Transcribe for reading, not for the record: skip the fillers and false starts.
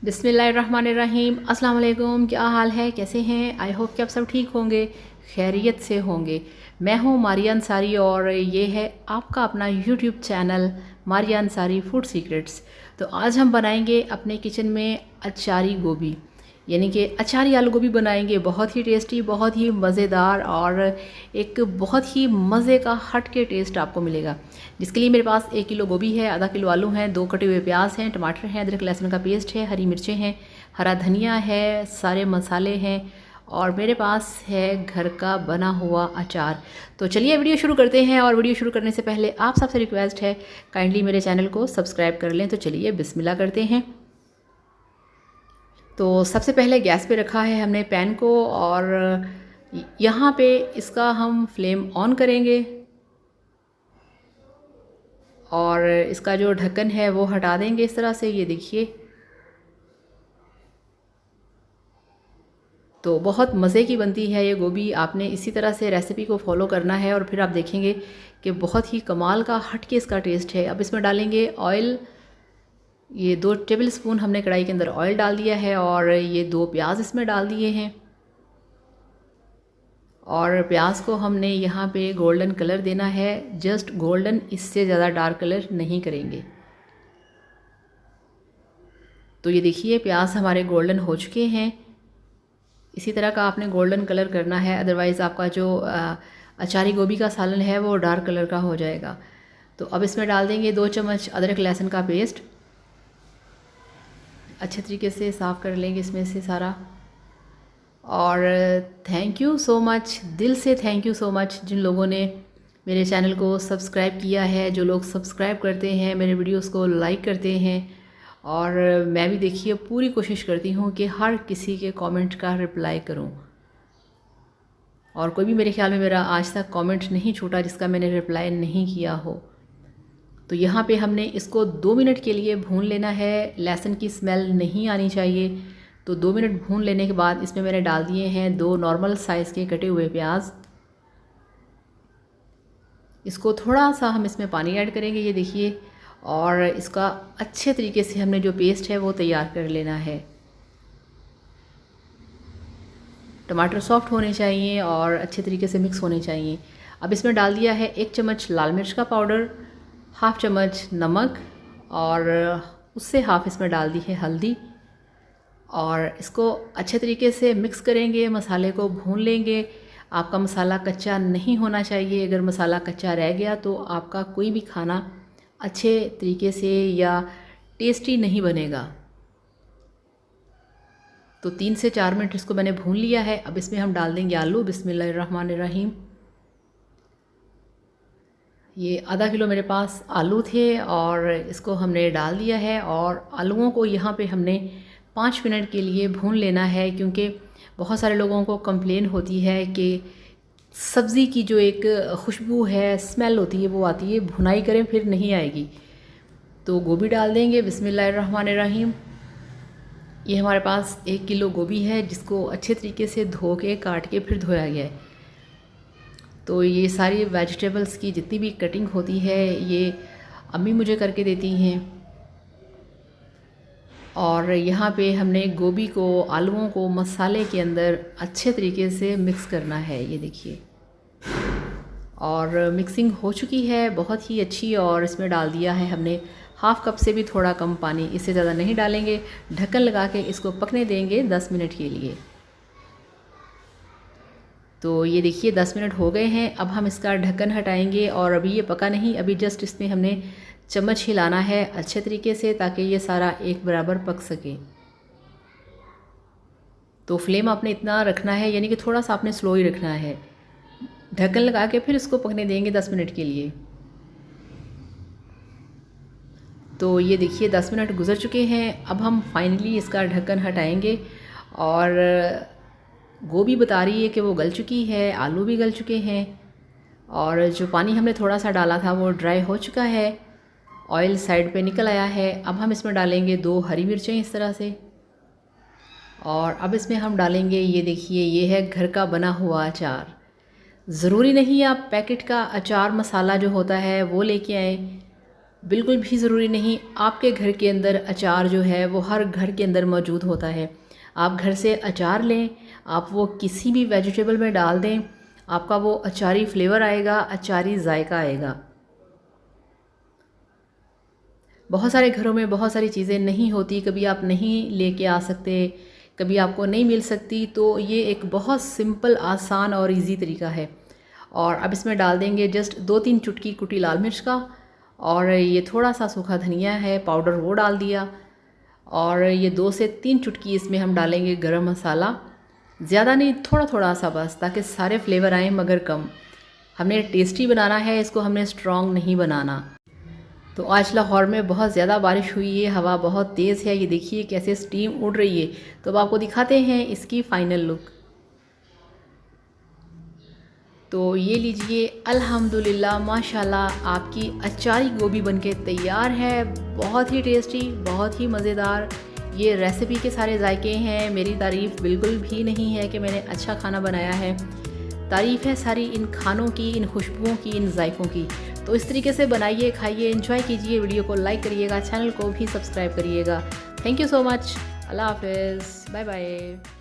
बिस्मिल्लाहिर्रहमानिर्रहीम। अस्सलाम वालेकुम। क्या हाल है, कैसे हैं? आई होप कि आप सब ठीक होंगे, खैरियत से होंगे। मैं हूँ मारिया अंसारी और ये है आपका अपना YouTube channel Maria Ansari food secrets. तो आज हम बनाएंगे अपने किचन में अचारी गोभी, यानी कि अचारी आलू गोभी बनाएंगे। बहुत ही टेस्टी, बहुत ही मज़ेदार और एक बहुत ही मज़े का हट के टेस्ट आपको मिलेगा। जिसके लिए मेरे पास 1 किलो गोभी है, आधा किलो आलू हैं, 2 कटे हुए प्याज हैं, टमाटर हैं, अदरक लहसुन का पेस्ट है, हरी मिर्चें हैं, हरा धनिया है, सारे मसाले हैं और मेरे पास है घर का बना हुआ अचार। तो चलिए वीडियो शुरू करते हैं। और वीडियो शुरू करने से पहले आप सबसे रिक्वेस्ट है, काइंडली मेरे चैनल को सब्सक्राइब कर लें। तो चलिए बिस्मिल्लाह करते हैं। तो सबसे पहले गैस पे रखा है हमने पैन को और यहाँ पे इसका हम फ्लेम ऑन करेंगे और इसका जो ढक्कन है वो हटा देंगे इस तरह से। ये देखिए, तो बहुत मज़े की बनती है ये गोभी। आपने इसी तरह से रेसिपी को फॉलो करना है और फिर आप देखेंगे कि बहुत ही कमाल का हटके इसका टेस्ट है। अब इसमें डालेंगे ऑयल। ये 2 टेबल स्पून हमने कढ़ाई के अंदर ऑयल डाल दिया है और ये 2 प्याज इसमें डाल दिए हैं और प्याज को हमने यहाँ पे गोल्डन कलर देना है, जस्ट गोल्डन, इससे ज़्यादा डार्क कलर नहीं करेंगे। तो ये देखिए प्याज हमारे गोल्डन हो चुके हैं। इसी तरह का आपने गोल्डन कलर करना है, अदरवाइज़ आपका जो अचारी गोभी का सालन है वो डार्क कलर का हो जाएगा। तो अब इसमें डाल देंगे 2 चम्मच अदरक लहसुन का पेस्ट। अच्छे तरीके से साफ़ कर लेंगे इसमें से सारा। और थैंक यू सो मच, दिल से थैंक यू सो मच जिन लोगों ने मेरे चैनल को सब्सक्राइब किया है। जो लोग सब्सक्राइब करते हैं, मेरे वीडियोस को लाइक करते हैं और मैं भी देखिए पूरी कोशिश करती हूँ कि हर किसी के कमेंट का रिप्लाई करूँ। और कोई भी मेरे ख्याल में मेरा आज तक कमेंट नहीं छूटा जिसका मैंने रिप्लाई नहीं किया हो। तो यहाँ पे हमने इसको 2 मिनट के लिए भून लेना है। लहसुन की स्मेल नहीं आनी चाहिए। तो 2 मिनट भून लेने के बाद इसमें मैंने डाल दिए हैं 2 नॉर्मल साइज़ के कटे हुए प्याज। इसको थोड़ा सा हम इसमें पानी ऐड करेंगे, ये देखिए, और इसका अच्छे तरीके से हमने जो पेस्ट है वो तैयार कर लेना है। टमाटर सॉफ्ट होने चाहिए और अच्छे तरीके से मिक्स होने चाहिए। अब इसमें डाल दिया है 1 चम्मच लाल मिर्च का पाउडर, हाफ़ चम्मच नमक और उससे हाफ़ इसमें डाल दी है हल्दी। और इसको अच्छे तरीके से मिक्स करेंगे, मसाले को भून लेंगे। आपका मसाला कच्चा नहीं होना चाहिए। अगर मसाला कच्चा रह गया तो आपका कोई भी खाना अच्छे तरीके से या टेस्टी नहीं बनेगा। तो 3 से 4 मिनट इसको मैंने भून लिया है। अब इसमें हम डाल देंगे आलू। बिस्मिल्लाहिर्रहमानिर्रहीम। ये आधा किलो मेरे पास आलू थे और इसको हमने डाल दिया है और आलूओं को यहाँ पे हमने 5 मिनट के लिए भून लेना है, क्योंकि बहुत सारे लोगों को कंप्लेन होती है कि सब्ज़ी की जो एक खुशबू है, स्मेल होती है, वो आती है। भुनाई करें फिर नहीं आएगी। तो गोभी डाल देंगे। बिस्मिल्लाहिर्रहमानिर्रहीम। ये हमारे पास 1 किलो गोभी है जिसको अच्छे तरीके से धो के काट के फिर धोया गया है। तो ये सारी वेजिटेबल्स की जितनी भी कटिंग होती है ये अम्मी मुझे करके देती हैं। और यहाँ पे हमने गोभी को, आलूओं को मसाले के अंदर अच्छे तरीके से मिक्स करना है, ये देखिए। और मिक्सिंग हो चुकी है बहुत ही अच्छी। और इसमें डाल दिया है हमने हाफ़ कप से भी थोड़ा कम पानी, इससे ज़्यादा नहीं डालेंगे। ढक्कन लगा के इसको पकने देंगे 10 मिनट के लिए। तो ये देखिए 10 मिनट हो गए हैं। अब हम इसका ढक्कन हटाएंगे और अभी ये पका नहीं, अभी जस्ट इसमें हमने चम्मच हिलाना है अच्छे तरीके से ताकि ये सारा एक बराबर पक सके। तो फ्लेम आपने इतना रखना है, यानी कि थोड़ा सा आपने स्लो ही रखना है। ढक्कन लगा के फिर इसको पकने देंगे 10 मिनट के लिए। तो ये देखिए 10 मिनट गुजर चुके हैं। अब हम फाइनली इसका ढक्कन हटाएंगे और गोभी बता रही है कि वो गल चुकी है, आलू भी गल चुके हैं और जो पानी हमने थोड़ा सा डाला था वो ड्राई हो चुका है। ऑयल साइड पे निकल आया है। अब हम इसमें डालेंगे 2 हरी मिर्चें इस तरह से। और अब इसमें हम डालेंगे, ये देखिए, ये है घर का बना हुआ अचार। ज़रूरी नहीं आप पैकेट का अचार मसाला जो होता है वो लेके आएँ। बिल्कुल भी ज़रूरी नहीं आपके घर के अंदर अचार जो है वो हर घर के अंदर मौजूद होता है। आप घर से अचार लें, आप वो किसी भी वेजिटेबल में डाल दें, आपका वो अचारी फ्लेवर आएगा, अचारी जायका आएगा। बहुत सारे घरों में बहुत सारी चीज़ें नहीं होती, कभी आप नहीं लेके आ सकते, कभी आपको नहीं मिल सकती, तो ये एक बहुत सिंपल, आसान और इजी तरीका है। और अब इसमें डाल देंगे जस्ट 2-3 चुटकी कुटी लाल मिर्च का, और ये थोड़ा सा सूखा धनिया है पाउडर वो डाल दिया, और ये 2 से 3 चुटकी इसमें हम डालेंगे गरम मसाला, ज़्यादा नहीं, थोड़ा थोड़ा सा बस, ताकि सारे फ्लेवर आएँ मगर कम। हमने टेस्टी बनाना है इसको, हमने स्ट्रॉन्ग नहीं बनाना। तो आज लाहौर में बहुत ज़्यादा बारिश हुई है, हवा बहुत तेज़ है, ये देखिए कैसे स्टीम उड़ रही है। तो अब आपको दिखाते हैं इसकी फ़ाइनल लुक। तो ये लीजिए, अल्हम्दुलिल्लाह माशाल्लाह आपकी अचारी गोभी बनके तैयार है। बहुत ही टेस्टी, बहुत ही मज़ेदार। ये रेसिपी के सारे जायके हैं, मेरी तारीफ़ बिल्कुल भी नहीं है कि मैंने अच्छा खाना बनाया है। तारीफ़ है सारी इन खानों की, इन खुशबुओं की, इन जायकों की। तो इस तरीके से बनाइए, खाइए, एंजॉय कीजिए। वीडियो को लाइक करिएगा, चैनल को भी सब्सक्राइब करिएगा। Thank you so much. अल्लाह हाफ़िज़, बाय बाय।